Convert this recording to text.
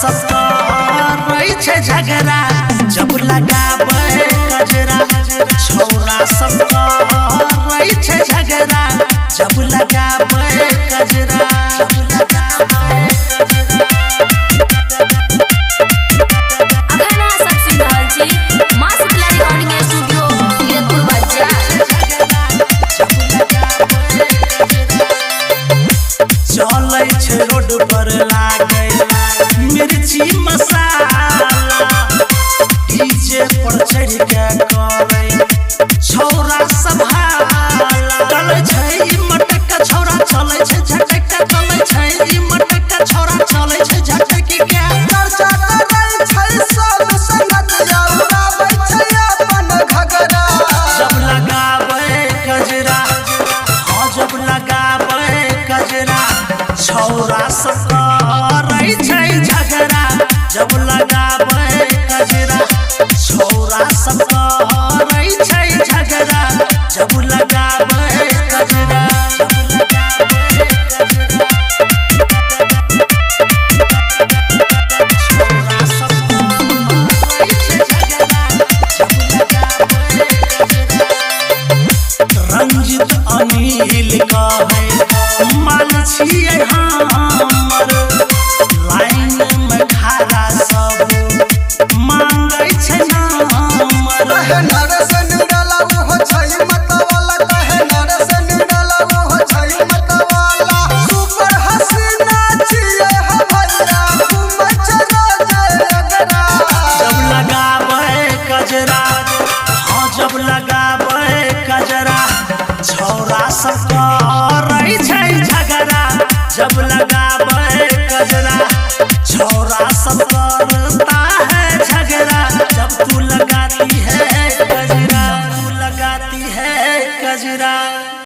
सब रही छे झगड़ा जब लगावे कजरा छौरा सब रही छे झगड़ा जब लगावे कजरा चलै छे रोड पर लागे मिर्ची मसाला डीजे पर चढ़ के करे छौरा सब हाला चलै छै ई मटक छौरा चलै छै झटक चलै छै ई मटक छौरा चलै छै झटक के चर्चा करै छै सब संगत उड़ाबै छै अपन घगरा जब लगावे कजरा हां जब लगावे कजरा छौरा सब रही छै झगड़ा जब लगावे कजरा छौरा सब रही छै झगड़ा जब लगावे कजरा रंजित अनिल कहे माल छिए हमर लाइन में खड़ा सब मांगे छै नंबर कहे नरसन डाला हो छै मतवाला कहे नरसन डाला हो छै मतवाला सुपर हसीना छिए हमरिया घूम चलो जगरा जब लगावे कजरा हां जब लगावे कजरा छौरा सब रही छै झगड़ा जब लगावे कजरा छौरा सब करता है झगड़ा जब तू लगाती है कजरा